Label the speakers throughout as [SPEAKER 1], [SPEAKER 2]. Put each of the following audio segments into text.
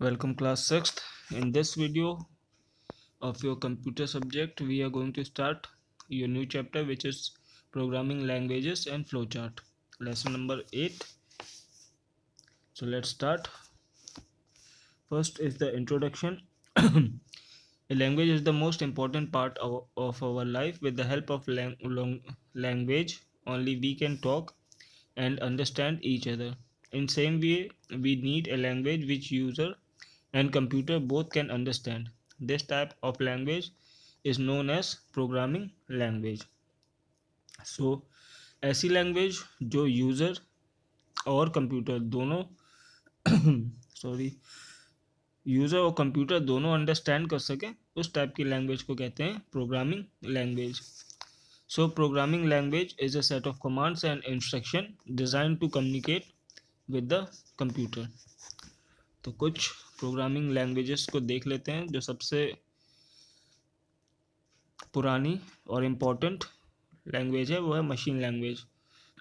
[SPEAKER 1] Welcome class 6th. In this video of your computer subject, we are going to start your new chapter, which is programming languages and flowchart. Lesson number 8. So let's start. First is the introduction. A language is the most important part of our life. With the help of language, only we can talk and understand each other. In same way, we need a language which user and computer both can understand. This type of language is known as programming language. So ऐसी language जो user और computer दोनों sorry user और computer दोनों understand कर सकें, उस type की लैंग्वेज को कहते हैं programming language. So programming language is a set of commands and instruction designed to communicate with the computer. तो कुछ प्रोग्रामिंग लैंग्वेजेस को देख लेते हैं. जो सबसे पुरानी और इम्पोर्टेंट लैंग्वेज है वो है मशीन लैंग्वेज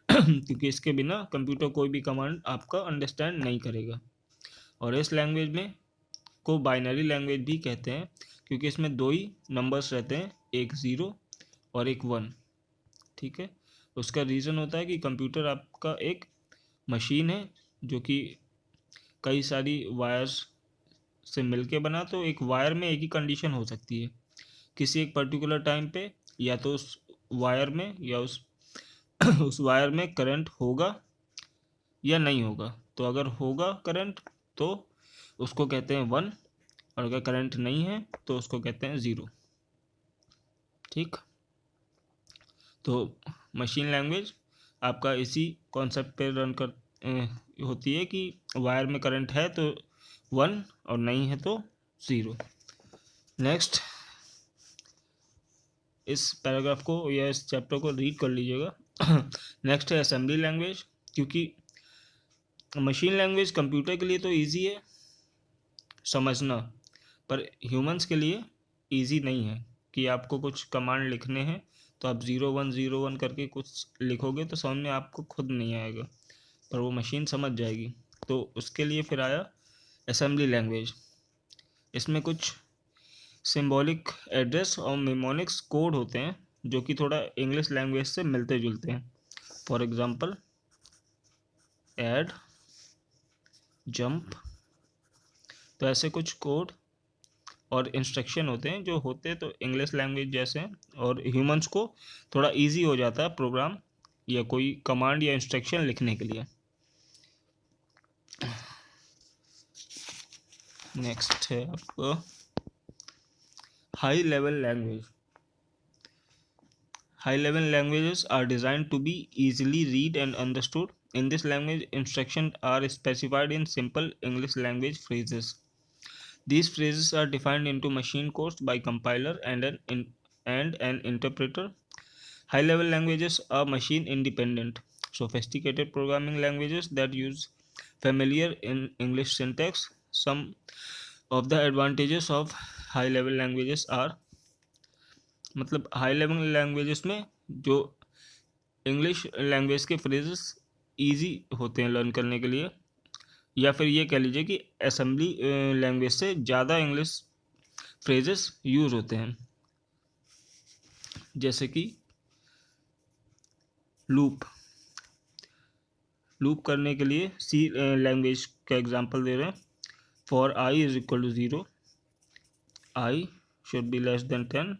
[SPEAKER 1] क्योंकि इसके बिना कंप्यूटर कोई भी कमांड आपका अंडरस्टैंड नहीं करेगा. और इस लैंग्वेज में को बाइनरी लैंग्वेज भी कहते हैं क्योंकि इसमें दो ही नंबर्स रहते हैं, एक 0 और एक 1. ठीक है. उसका रीज़न होता है कि कंप्यूटर आपका एक मशीन है जो कि कई सारी वायर्स से मिलके बना. तो एक वायर में एक ही कंडीशन हो सकती है किसी एक पर्टिकुलर टाइम पे, या तो उस वायर में या उस वायर में करंट होगा या नहीं होगा. तो अगर होगा करंट तो उसको कहते हैं 1, और अगर करंट नहीं है तो उसको कहते हैं 0. ठीक. तो मशीन लैंग्वेज आपका इसी कॉन्सेप्ट पे रन कर होती है कि वायर में करंट है तो 1 और नहीं है तो 0. नेक्स्ट, इस पैराग्राफ को या इस चैप्टर को रीड कर लीजिएगा. नेक्स्ट है असेंबली लैंग्वेज. क्योंकि मशीन लैंग्वेज कंप्यूटर के लिए तो इजी है समझना, पर ह्यूमंस के लिए इजी नहीं है. कि आपको कुछ कमांड लिखने हैं तो आप 0101 करके कुछ लिखोगे तो समझ में आपको खुद नहीं आएगा, पर वो मशीन समझ जाएगी. तो उसके लिए फिर आया असेंबली लैंग्वेज. इसमें कुछ सिंबॉलिक एड्रेस और मेमोनिक्स कोड होते हैं जो कि थोड़ा इंग्लिश लैंग्वेज से मिलते जुलते हैं. For example add, jump. तो ऐसे कुछ कोड और इंस्ट्रक्शन होते हैं जो होते तो इंग्लिश लैंग्वेज जैसे हैं, और ह्यूमंस को थोड़ा इजी हो जाता है प्रोग्राम या कोई कमांड या इंस्ट्रक्शन लिखने के लिए. नेक्स्ट है आपको high level language. High level languages are designed to be easily read and understood. In this language, instructions are specified in simple English language phrases. These phrases are defined into machine codes by compiler and an interpreter. High-level languages are machine-independent, sophisticated programming languages that use familiar in English syntax. Some of the advantages of high-level languages are, मतलब high level languages में जो English language के phrases easy होते हैं learn करने के लिए, या फिर ये कह लीजिए कि असेंबली लैंग्वेज से ज़्यादा इंग्लिश फ्रेजेस यूज़ होते हैं. जैसे कि लूप करने के लिए सी लैंग्वेज का एग्जांपल दे रहे हैं. For I is equal to 0, I should be less than 10,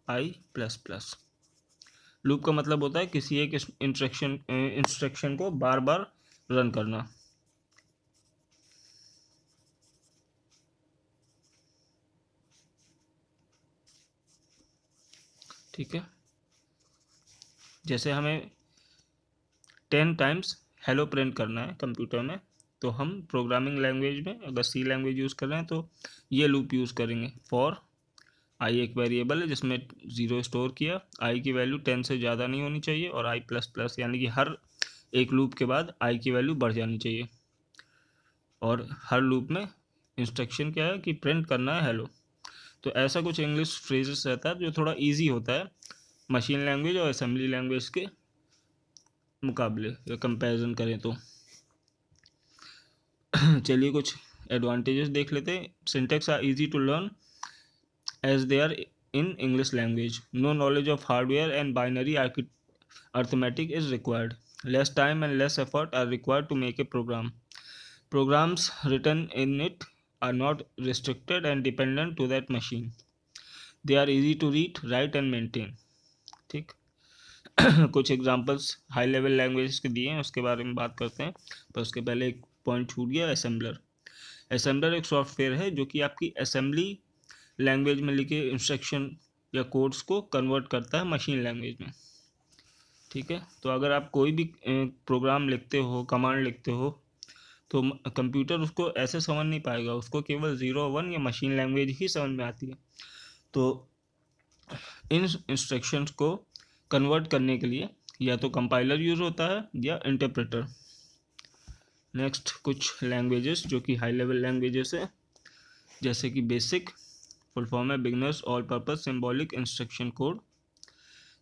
[SPEAKER 1] I plus plus. Loop का मतलब होता है किसी एक इंस्ट्रक्शन को बार बार रन करना. ठीक है. जैसे हमें 10 टाइम्स हेलो प्रिंट करना है कंप्यूटर में, तो हम प्रोग्रामिंग लैंग्वेज में अगर सी लैंग्वेज यूज़ कर रहे हैं तो ये लूप यूज़ करेंगे. फॉर आई एक वेरिएबल है जिसमें 0 स्टोर किया, आई की वैल्यू 10 से ज़्यादा नहीं होनी चाहिए, और आई प्लस प्लस यानी कि हर एक लूप के बाद आई की वैल्यू बढ़ जानी चाहिए. और हर लूप में इंस्ट्रक्शन क्या है कि प्रिंट करना है हेलो. तो ऐसा कुछ इंग्लिश फ्रेजेस रहता है जो थोड़ा इजी होता है मशीन लैंग्वेज और असेंबली लैंग्वेज के मुकाबले या कंपैरिजन करें तो. चलिए कुछ एडवांटेजेस देख लेते हैं। Syntax are easy to learn as they are in English language. No knowledge of hardware and binary arithmetic is required. Less time and less effort are required to make a program. Programs written in it are not restricted and dependent to that machine. They are easy to read, write and maintain. ठीक कुछ examples high level language के दिए हैं, उसके बारे में बात करते हैं। पर उसके पहले एक पॉइंट छूट गया, असेंबलर। असेंबलर एक सॉफ्टवेयर है जो कि आपकी असेंबली लैंग्वेज में लिखे इंस्ट्रक्शन या कोड्स को कन्वर्ट करता है मशीन लैंग्वेज में। ठीक है, तो अगर आप कोई भी प्रोग्राम लिखते हो, कमांड लिखते हो, तो कंप्यूटर उसको ऐसे समझ नहीं पाएगा, उसको केवल 0 1 या मशीन लैंग्वेज ही समझ में आती है। तो इन इंस्ट्रक्शंस को कन्वर्ट करने के लिए या तो कंपाइलर यूज़ होता है या इंटरप्रेटर। नेक्स्ट कुछ लैंग्वेजेस जो कि हाई लेवल लैंग्वेजेस है, जैसे कि बेसिक, फुल फॉर्म है beginners all purpose symbolic instruction code.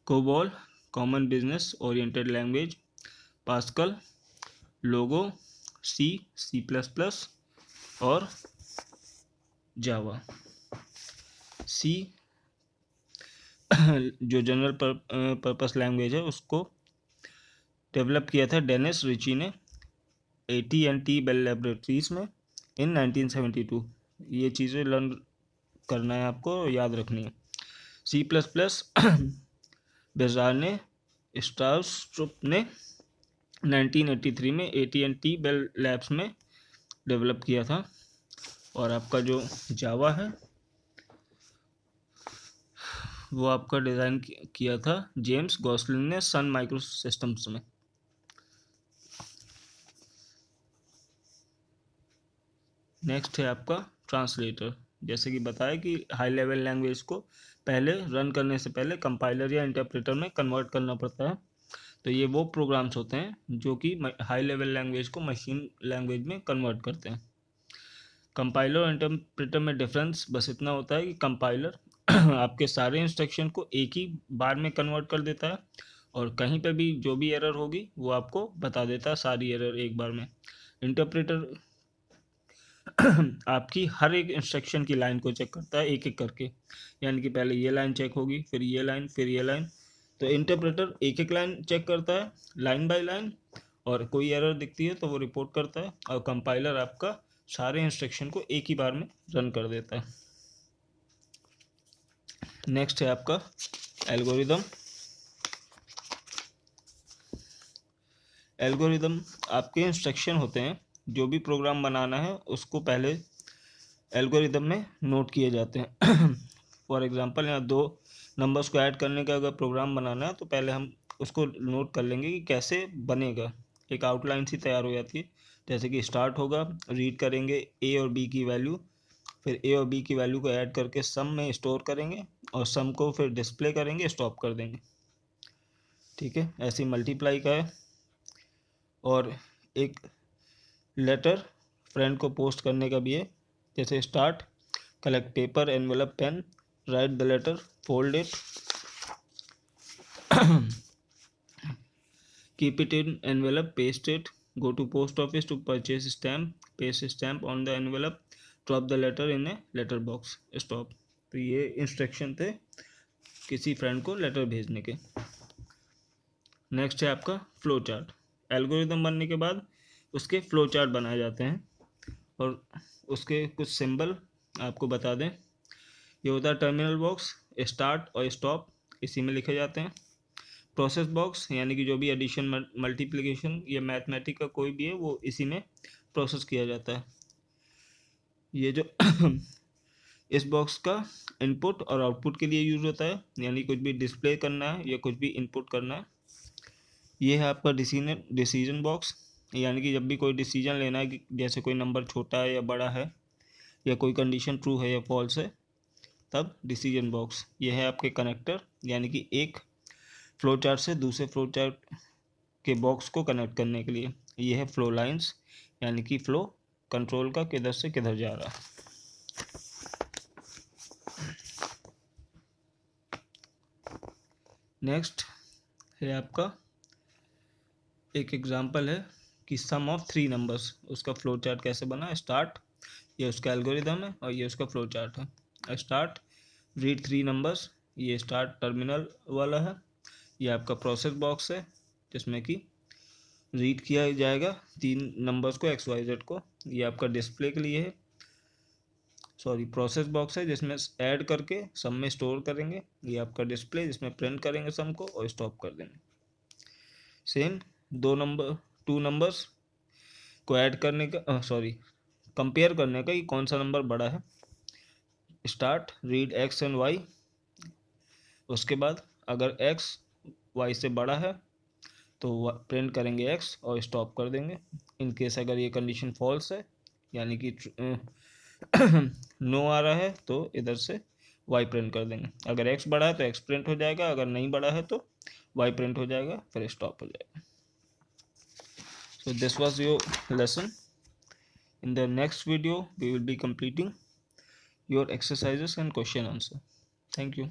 [SPEAKER 1] COBOL, common business oriented language. Pascal, Logo, C, C++ और जावा। सी जो जनरल पर्पस लैंग्वेज है उसको डेवलप किया था डेनिस रिची ने AT&T बेल लैबोरेटरीज में इन 1972। ये चीज़ें लर्न करना है, आपको याद रखनी है। C++ बेजार ने स्ट्राउस्ट्रुप ने 1983 में AT&T बेल लैब्स में डेवलप किया था। और आपका जो जावा है वो आपका डिज़ाइन किया था जेम्स गॉसलिन ने सन माइक्रो सिस्टम्स में। नेक्स्ट है आपका ट्रांसलेटर। जैसे कि बताया कि हाई लेवल लैंग्वेज को पहले रन करने से पहले कंपाइलर या इंटरप्रेटर में कन्वर्ट करना पड़ता है। तो ये वो प्रोग्राम्स होते हैं जो कि हाई लेवल लैंग्वेज को मशीन लैंग्वेज में कन्वर्ट करते हैं। कंपाइलर और इंटरप्रेटर में डिफरेंस बस इतना होता है कि कंपाइलर आपके सारे इंस्ट्रक्शन को एक ही बार में कन्वर्ट कर देता है और कहीं पे भी जो भी एरर होगी वो आपको बता देता है सारी एरर एक बार में। इंटरप्रेटर आपकी हर एक इंस्ट्रक्शन की लाइन को चेक करता है एक एक करके, यानी कि पहले ये लाइन चेक होगी, फिर ये लाइन, फिर ये लाइन। तो इंटरप्रेटर एक एक लाइन चेक करता है लाइन बाय लाइन, और कोई एरर दिखती है तो वो रिपोर्ट करता है, और कंपाइलर आपका सारे इंस्ट्रक्शन को एक ही बार में रन कर देता है। नेक्स्ट है आपका एल्गोरिदम। एल्गोरिदम आपके इंस्ट्रक्शन होते हैं, जो भी प्रोग्राम बनाना है उसको पहले एल्गोरिदम में नोट किए जाते हैं। फॉर एग्जांपल यहाँ 2 नंबर्स को ऐड करने का अगर प्रोग्राम बनाना है तो पहले हम उसको नोट कर लेंगे कि कैसे बनेगा। एक आउटलाइन सी तैयार हो जाती है, जैसे कि स्टार्ट होगा, रीड करेंगे A और B की वैल्यू, फिर A और B की वैल्यू को ऐड करके सम में स्टोर करेंगे और सम को फिर डिस्प्ले करेंगे, स्टॉप कर देंगे। ठीक है, ऐसे मल्टीप्लाई का है। और एक लेटर फ्रेंड को पोस्ट करने का भी है, जैसे start, collect paper, envelope, pen, write the letter, fold it, keep it in envelope, paste it, go to post office to purchase stamp, paste stamp on the envelope, drop the letter in a letter box, stop। तो ये instruction थे किसी friend को letter भेजने के। Next है आपका flow chart. Algorithm बनने के बाद उसके फ्लो चार्ट बनाए जाते हैं और उसके कुछ सिंबल आपको बता दें। ये होता है टर्मिनल बॉक्स, स्टार्ट और स्टॉप इसी में लिखे जाते हैं। प्रोसेस बॉक्स यानी कि जो भी एडिशन, मल्टीप्लिकेशन या मैथमेटिक का कोई भी है वो इसी में प्रोसेस किया जाता है। ये जो इस बॉक्स का इनपुट और आउटपुट के लिए यूज़ होता है, यानी कुछ भी डिस्प्ले करना है या कुछ भी इनपुट करना है। ये है आपका डिसीजन बॉक्स, यानी कि जब भी कोई डिसीजन लेना है कि जैसे कोई नंबर छोटा है या बड़ा है या कोई कंडीशन ट्रू है या फॉल्स है, तब डिसीजन बॉक्स। ये है आपके कनेक्टर, यानी कि एक फ्लो चार्ट से दूसरे फ्लो चार्ट के बॉक्स को कनेक्ट करने के लिए। ये है फ्लो लाइंस, यानी कि फ्लो कंट्रोल का किधर से किधर जा रहा है। नेक्स्ट है आपका एक एग्जांपल है कि सम ऑफ 3 नंबर्स, उसका फ्लो चार्ट कैसे बना। स्टार्ट, ये उसका एल्गोरिदम है और ये उसका फ्लो चार्ट है। स्टार्ट रीड 3 नंबर्स, ये स्टार्ट टर्मिनल वाला है। ये आपका प्रोसेस बॉक्स है जिसमें कि रीड किया जाएगा 3 नंबर्स को XYZ को। ये आपका डिस्प्ले के लिए है, सॉरी प्रोसेस बॉक्स है जिसमें ऐड करके सम में स्टोर करेंगे। ये आपका डिस्प्ले जिसमें प्रिंट करेंगे सम को और स्टॉप कर देंगे। सेम 2 नंबर्स को ऐड करने का कंपेयर करने का कि कौन सा नंबर बड़ा है। Start read X and Y, उसके बाद अगर X Y से बड़ा है तो प्रिंट करेंगे X और स्टॉप कर देंगे। इन केस अगर ये कंडीशन फॉल्स है यानी कि नो आ रहा है तो इधर से Y प्रिंट कर देंगे। अगर X बड़ा है तो X प्रिंट हो जाएगा, अगर नहीं बड़ा है तो Y प्रिंट हो जाएगा, फिर स्टॉप हो जाएगा। So this was your lesson. In the next video we will be completing your exercises and question answer. Thank you.